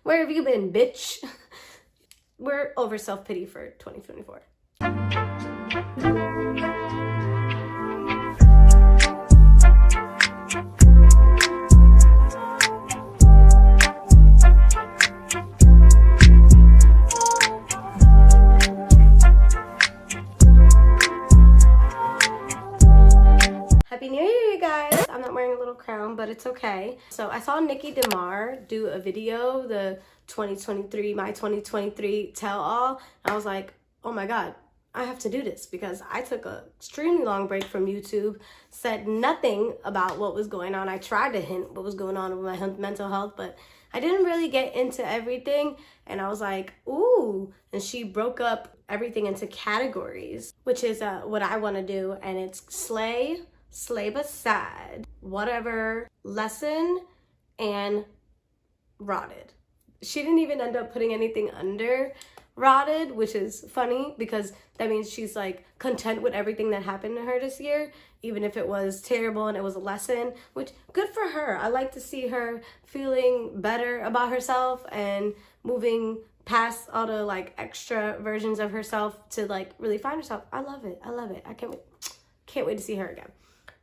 Where have you been, bitch? We're over self-pity for 2024. Happy New Year, you guys. I'm not wearing a little crown, but it's okay. So I saw Nikki DeMar do a video, the 2023, my 2023 tell-all. I was like, oh my God, I have to do this because I took an extremely long break from YouTube, said nothing about what was going on. I tried to hint what was going on with my mental health, but I didn't really get into everything. And I was like, ooh, and she broke up everything into categories, which is what I want to do. And it's slay but sad, whatever, lesson, and rotted. She didn't even end up putting anything under rotted, which is funny because that means she's like content with everything that happened to her this year, even if it was terrible and it was a lesson, which good for her. I like to see her feeling better about herself and moving past all the like extra versions of herself to like really find herself. I love it. I love it. I can't wait to see her again.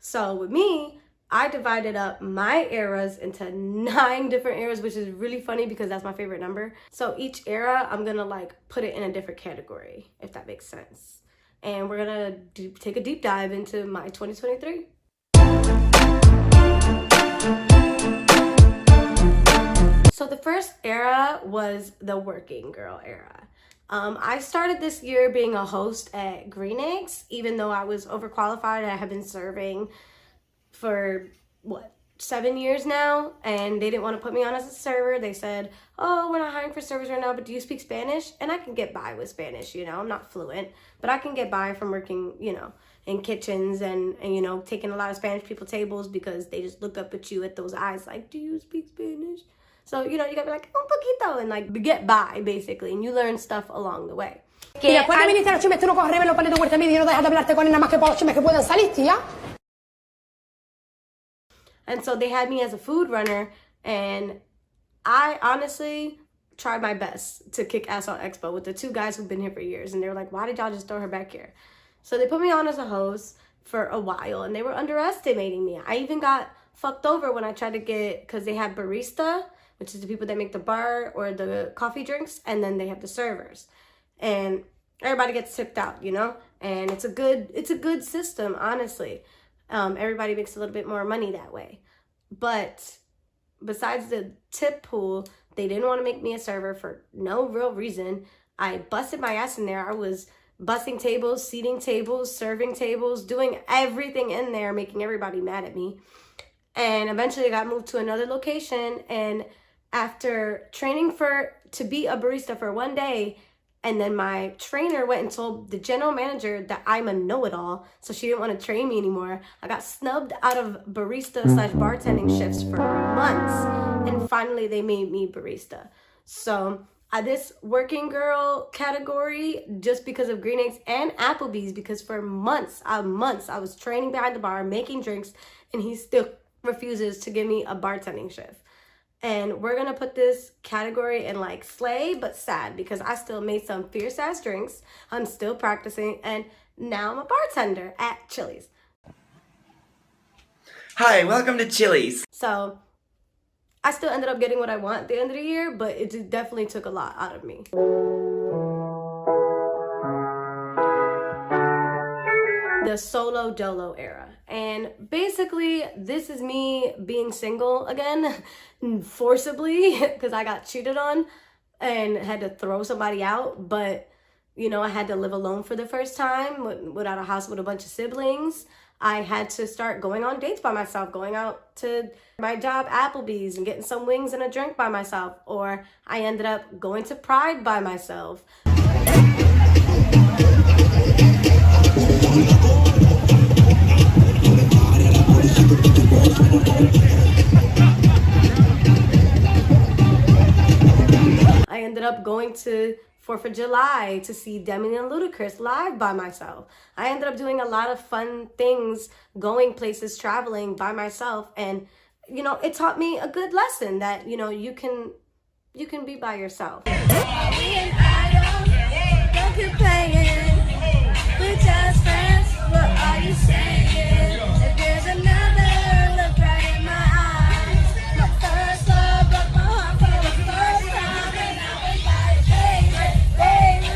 So with me, I divided up my eras into 9 different eras, which is really funny because that's my favorite number. So each era, I'm gonna like put it in a different category, if that makes sense. And we're gonna take a deep dive into my 2023. So the first era was the working girl era. I started this year being a host at Green Eggs, even though I was overqualified. I have been serving for, 7 years now, and they didn't want to put me on as a server. They said, oh, we're not hiring for servers right now, but do you speak Spanish? And I can get by with Spanish, you know, I'm not fluent, but I can get by from working, you know, in kitchens and you know, taking a lot of Spanish people tables because they just look up at you at those eyes like, do you speak Spanish? So, you know, you gotta be like, un poquito, and like get by, basically, and you learn stuff along the way. Mira, ¿cuántos ministerios ci mettono con revelo per le tue media non deja de hablarte con nada más que puedan salir, tía? And so they had me as a food runner, and I honestly tried my best to kick ass on Expo with the 2 guys who've been here for years, and they were like, why did y'all just throw her back here? So they put me on as a host for a while, and they were underestimating me. I even got fucked over when I tried to get, because they had barista, which is the people that make the bar or the coffee drinks, and then they have the servers. And everybody gets tipped out, you know? And it's a good system, honestly. Everybody makes a little bit more money that way. But besides the tip pool, they didn't want to make me a server for no real reason. I busted my ass in there. I was bussing tables, seating tables, serving tables, doing everything in there, making everybody mad at me. And eventually I got moved to another location, and after training to be a barista for 1 day, and then my trainer went and told the general manager that I'm a know-it-all, so she didn't want to train me anymore. I got snubbed out of barista / bartending shifts for months, and finally they made me barista. So this working girl category, just because of Green Eggs and Applebee's, because for months I was training behind the bar, making drinks, and he still refuses to give me a bartending shift. And we're gonna put this category in like slay but sad, because I still made some fierce ass drinks. I'm still practicing, and now I'm a bartender at Chili's. Hi, welcome to Chili's. So I still ended up getting what I want at the end of the year, but it definitely took a lot out of me. The Solo Dolo Era. And basically, this is me being single again, forcibly, because I got cheated on and had to throw somebody out. But, you know, I had to live alone for the first time without a house with a bunch of siblings. I had to start going on dates by myself, going out to my job, Applebee's, and getting some wings and a drink by myself. Or I ended up going to Pride by myself. I ended up going to 4th of July to see Demi and Ludacris live by myself. I ended up doing a lot of fun things, going places, traveling by myself. And, you know, it taught me a good lesson that, you know, you can you can be by yourself. Don't keep playing. We're just friends. What are you saying? If there's another, look right in my eyes. My first love broke my heart for the first time, and I was like, baby.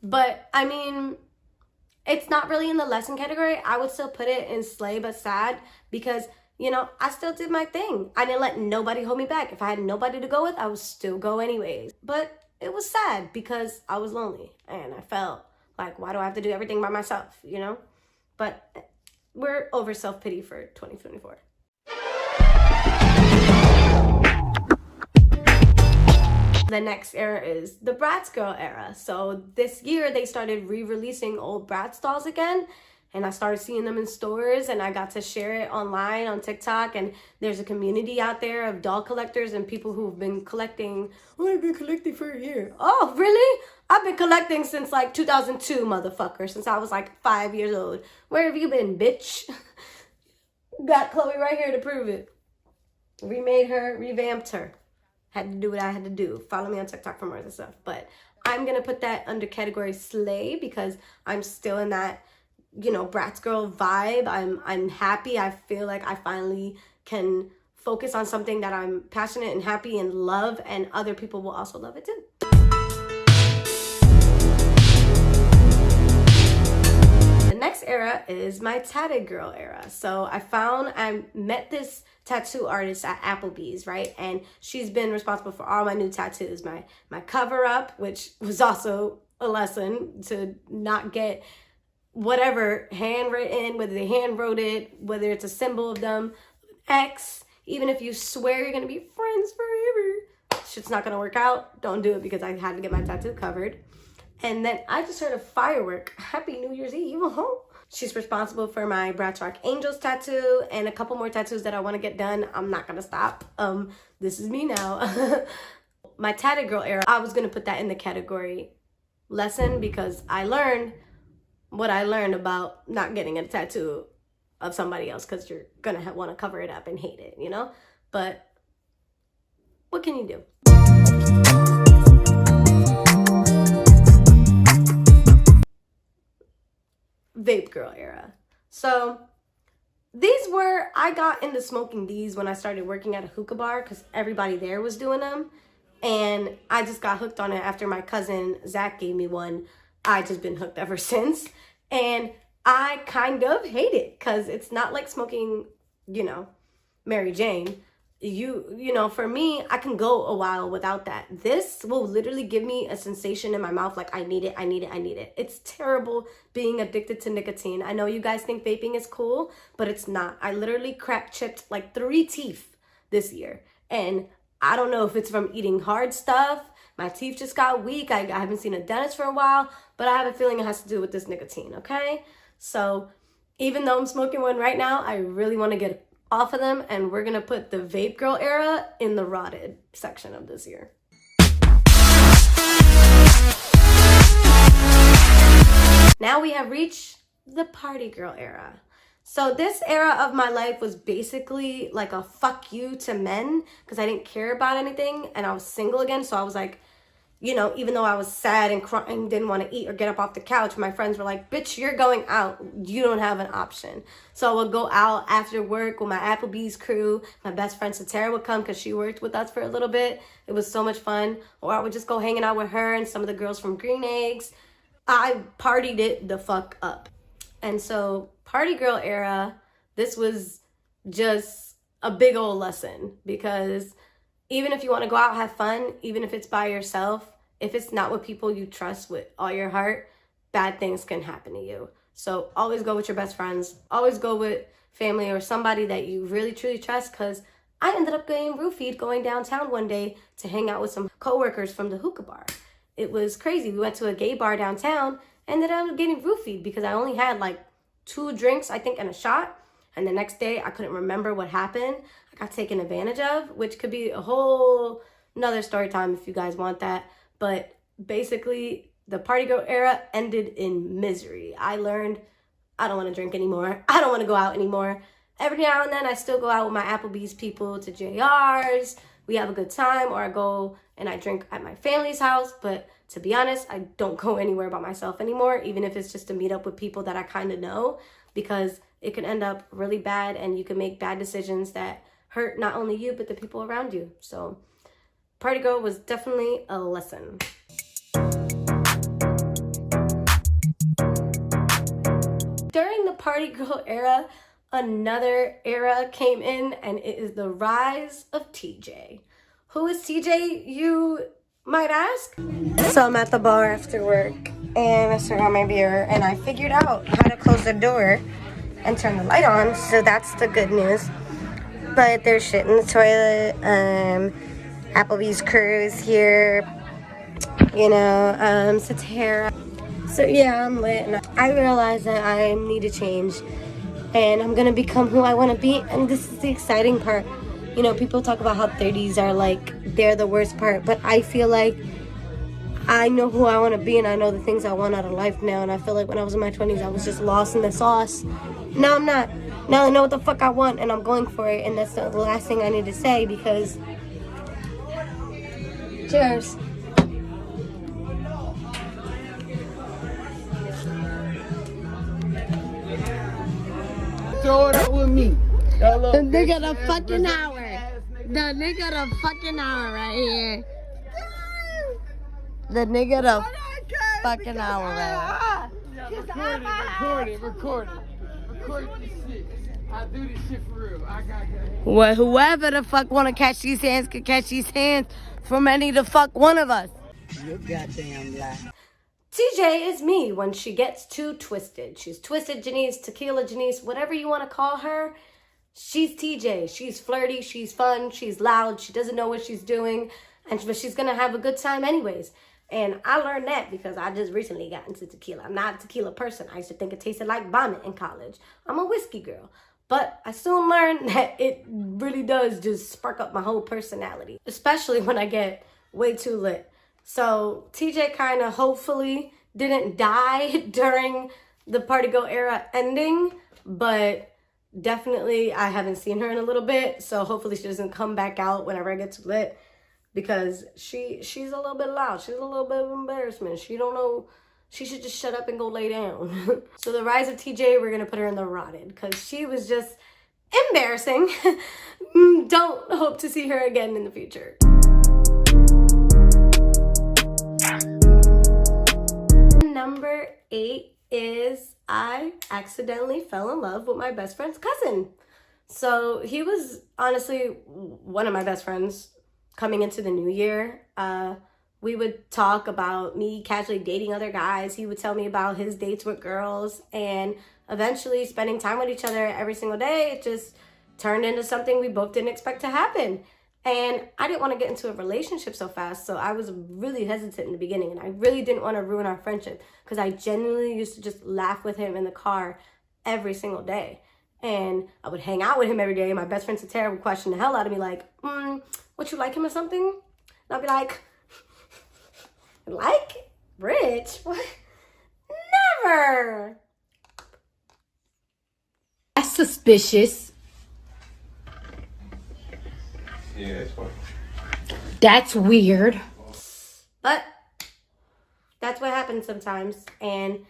But I mean, it's not really in the lesson category. I would still put it in slay but sad because, you know, I still did my thing. I didn't let nobody hold me back. If I had nobody to go with, I would still go anyways. But it was sad because I was lonely and I felt like, why do I have to do everything by myself, you know? But we're over self-pity for 2024. The next era is the Bratz Girl Era. So this year they started re-releasing old Bratz dolls again, and I started seeing them in stores, and I got to share it online on TikTok, and there's a community out there of doll collectors and people who've been collecting. Oh, I've been collecting for a year. Oh, really? I've been collecting since like 2002, motherfucker, since I was like 5 years old. Where have you been, bitch? Got Chloe right here to prove it. Remade her, revamped her. Had to do what I had to do. Follow me on TikTok for more of this stuff. But I'm going to put that under category slay because I'm still in that, you know, Bratz girl vibe. I'm happy. I feel like I finally can focus on something that I'm passionate and happy and love, and other people will also love it too. The next era is my Tatted Girl Era. So I met this tattoo artist at Applebee's, right? And she's been responsible for all my new tattoos. My cover up, which was also a lesson to not get whatever handwritten, whether they hand wrote it, whether it's a symbol of them, X, even if you swear you're gonna be friends forever, shit's not gonna work out. Don't do it because I had to get my tattoo covered. And then I just heard a firework. Happy New Year's Eve. She's responsible for my Bratz Rock Angels tattoo and a couple more tattoos that I want to get done. I'm not gonna stop. This is me now. My Tatted Girl Era, I was gonna put that in the category lesson because I learned what I learned about not getting a tattoo of somebody else because you're gonna want to cover it up and hate it, you know? But what can you do? Vape Girl Era. So I got into smoking these when I started working at a hookah bar because everybody there was doing them. And I just got hooked on it after my cousin Zach gave me one. I just been hooked ever since. And I kind of hate it because it's not like smoking, you know, Mary Jane. You know, for me, I can go a while without that. This will literally give me a sensation in my mouth like I need it, I need it, I need it. It's terrible being addicted to nicotine. I know you guys think vaping is cool, but it's not. I literally chipped like 3 teeth this year. And I don't know if it's from eating hard stuff. My teeth just got weak. I haven't seen a dentist for a while, but I have a feeling it has to do with this nicotine, okay? So even though I'm smoking one right now, I really want to get off of them, and we're gonna put the Vape Girl Era in the rotted section of this year. Now we have reached the Party Girl Era. So this era of my life was basically like a fuck you to men because I didn't care about anything and I was single again. So I was like, you know, even though I was sad and crying, didn't want to eat or get up off the couch, my friends were like, bitch, you're going out. You don't have an option. So I would go out after work with my Applebee's crew. My best friend Satara would come because she worked with us for a little bit. It was so much fun. Or I would just go hanging out with her and some of the girls from Green Eggs. I partied it the fuck up. And so Party Girl Era, this was just a big old lesson because even if you want to go out, have fun, even if it's by yourself, if it's not with people you trust with all your heart, bad things can happen to you. So always go with your best friends. Always go with family or somebody that you really truly trust, because I ended up getting roofied going downtown one day to hang out with some coworkers from the hookah bar. It was crazy. We went to a gay bar downtown and then I ended up getting roofied because I only had like 2 drinks, I think, and a shot. And the next day I couldn't remember what happened. I got taken advantage of, which could be a whole another story time if you guys want that. But basically, the Party Girl Era ended in misery. I learned I don't want to drink anymore. I don't want to go out anymore. Every now and then I still go out with my Applebee's people to JR's. We have a good time, or I go and I drink at my family's house. But to be honest, I don't go anywhere by myself anymore, even if it's just to meet up with people that I kind of know, because it can end up really bad and you can make bad decisions that hurt not only you, but the people around you. So Party Girl was definitely a lesson. During the Party Girl era, another era came in, and it is the rise of TJ. Who is TJ, you might ask? So I'm at the bar after work, and I still got my beer, and I figured out how to close the door and turn the light on, so that's the good news. But there's shit in the toilet. Applebee's crew is here, you know, Satara. So yeah, I'm lit, and I realize that I need to change, and I'm gonna become who I want to be. And this is the exciting part. You know, people talk about how 30s are like, they're the worst part, but I feel like I know who I want to be, and I know the things I want out of life now. And I feel like when I was in my 20s, I was just lost in the sauce. Now I'm not. Now I know what the fuck I want, and I'm going for it. And that's the last thing I need to say, because cheers. Throw it up with me. The nigga the fucking hour. The nigga the fucking hour right here. The nigga the fucking hour right here. Record this shit. I do this shit for real. I got Well, whoever the fuck wanna catch these hands can catch these hands from any the fuck one of us. You goddamn lie. TJ is me when she gets too twisted. She's Twisted Janiece, Tequila Janiece, whatever you want to call her. She's TJ. She's flirty, she's fun, she's loud, she doesn't know what she's doing, but she's gonna have a good time anyways. And I learned that because I just recently got into tequila. I'm not a tequila person. I used to think it tasted like vomit in college. I'm a whiskey girl. But I soon learned that it really does just spark up my whole personality, especially when I get way too lit. So TJ kind of hopefully didn't die during the Party Girl era ending, but definitely I haven't seen her in a little bit, so hopefully she doesn't come back out whenever I get too lit, because she's a little bit loud. She's a little bit of embarrassment. She don't know. She should just shut up and go lay down. So the rise of TJ, we're gonna put her in the rotted, because she was just embarrassing. Don't hope to see her again in the future. Number 8 is I accidentally fell in love with my best friend's cousin. So he was honestly one of my best friends coming into the new year. We would talk about me casually dating other guys. He would tell me about his dates with girls, and eventually spending time with each other every single day, it just turned into something we both didn't expect to happen. And I didn't want to get into a relationship so fast, so I was really hesitant in the beginning, and I really didn't want to ruin our friendship, because I genuinely used to just laugh with him in the car every single day. And I would hang out with him every day. My best friend Satara would question the hell out of me, like, would you like him or something? And I'd be like, like? Rich? What? Never! That's suspicious. Yeah, it's fine. That's weird. But that's what happens sometimes. And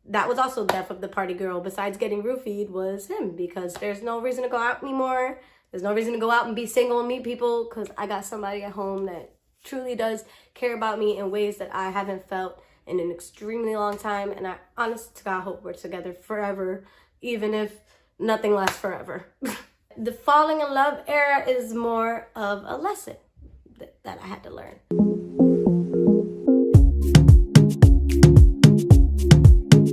that was also the death of the party girl. Besides getting roofied was him, because there's no reason to go out anymore. There's no reason to go out and be single and meet people, because I got somebody at home that truly does care about me in ways that I haven't felt in an extremely long time. And I honest to God hope we're together forever, even if nothing lasts forever. The falling in love era is more of a lesson that I had to learn.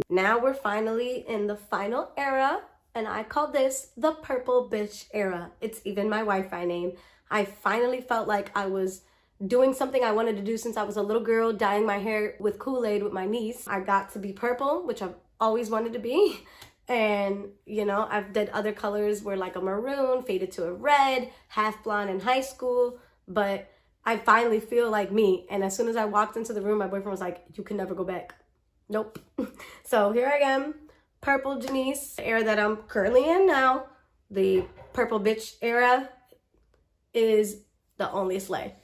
Now we're finally in the final era, and I call this the Purple Bxtch Era. It's even my Wi-Fi name. I finally felt like I was doing something I wanted to do since I was a little girl, dyeing my hair with Kool-Aid with my niece. I got to be purple, which I've always wanted to be. And, you know, I've did other colors where like a maroon, faded to a red, half blonde in high school. But I finally feel like me. And as soon as I walked into the room, my boyfriend was like, you can never go back. Nope. So here I am, Purple Janiece, the era that I'm currently in now. the purple Bxtch Era is the only slay,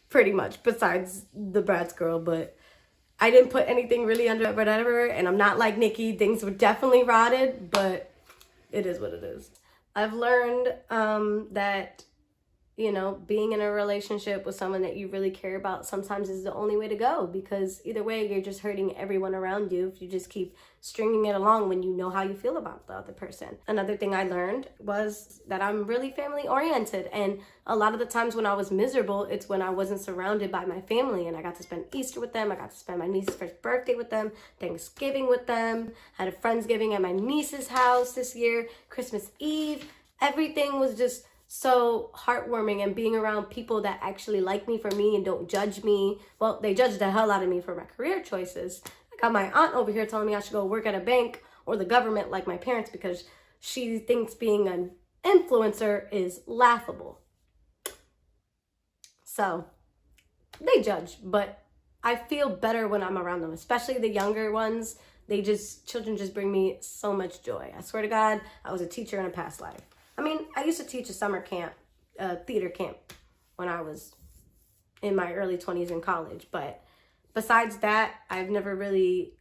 pretty much, besides the Bratz Girl. But I didn't put anything really under it, whatever, and I'm not like Nikki. Things were definitely rotted, but it is what it is. I've learned that, you know, being in a relationship with someone that you really care about sometimes is the only way to go, because either way, you're just hurting everyone around you if you just keep stringing it along when you know how you feel about the other person. Another thing I learned was that I'm really family oriented, and a lot of the times when I was miserable, it's when I wasn't surrounded by my family, and I got to spend Easter with them, I got to spend my niece's first birthday with them, Thanksgiving with them, had a Friendsgiving at my niece's house this year, Christmas Eve. Everything was just so heartwarming, and being around people that actually like me for me and don't judge me. Well, they judge the hell out of me for my career choices. I got my aunt over here telling me I should go work at a bank or the government like my parents because she thinks being an influencer is laughable. So they judge, but I feel better when I'm around them, especially the younger ones. Children just bring me so much joy. I swear to God, I was a teacher in a past life. I mean, I used to teach a summer camp, theater camp, when I was in my early 20s in college. But besides that, I've never really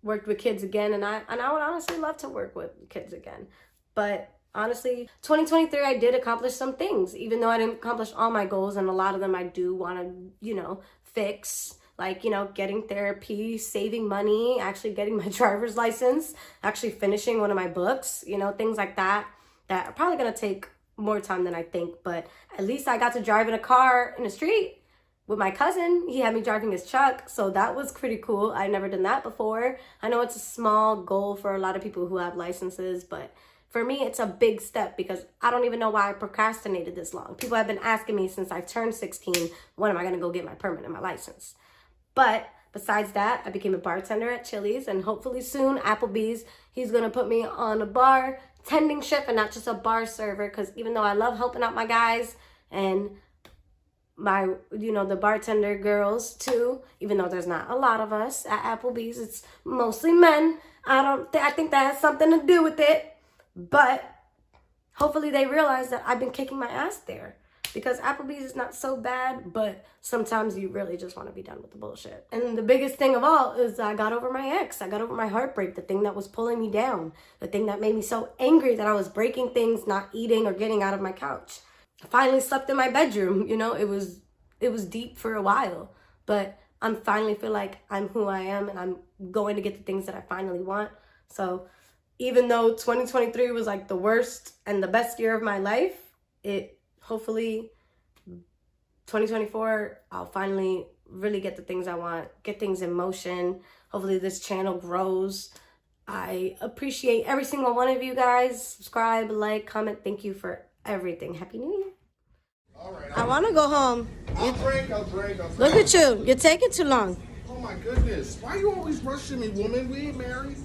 worked with kids again. And I would honestly love to work with kids again. But honestly, 2023, I did accomplish some things, even though I didn't accomplish all my goals. And a lot of them I do want to, you know, fix. Like, you know, getting therapy, saving money, actually getting my driver's license, actually finishing one of my books, you know, things like that. That are probably going to take more time than I think, but at least I got to drive in a car in the street with my cousin. He had me driving his truck, so that was pretty cool. I'd never done that before. I know it's a small goal for a lot of people who have licenses, but for me, it's a big step because I don't even know why I procrastinated this long. People have been asking me since I turned 16, when am I going to go get my permit and my license? But besides that, I became a bartender at Chili's, and hopefully soon Applebee's. He's going to put me on a bar tending shift and not just a bar server, because even though I love helping out my guys and my, you know, the bartender girls too, even though there's not a lot of us at Applebee's, it's mostly men. I think that has something to do with it, but hopefully they realize that I've been kicking my ass there. Because Applebee's is not so bad, but sometimes you really just want to be done with the bullshit. And the biggest thing of all is I got over my ex. I got over my heartbreak, the thing that was pulling me down, the thing that made me so angry that I was breaking things, not eating or getting out of my couch. I finally slept in my bedroom. You know, it was deep for a while, but I finally feel like I'm who I am, and I'm going to get the things that I finally want. So even though 2023 was like the worst and the best year of my life, hopefully 2024, I'll finally really get the things I want, get things in motion. Hopefully this channel grows. I appreciate every single one of you guys. Subscribe, like, comment. Thank you for everything. Happy New Year. All right, I want to go home. I'll drink. Look at you. You're taking too long. Oh my goodness. Why you always rushing me, woman? We ain't married.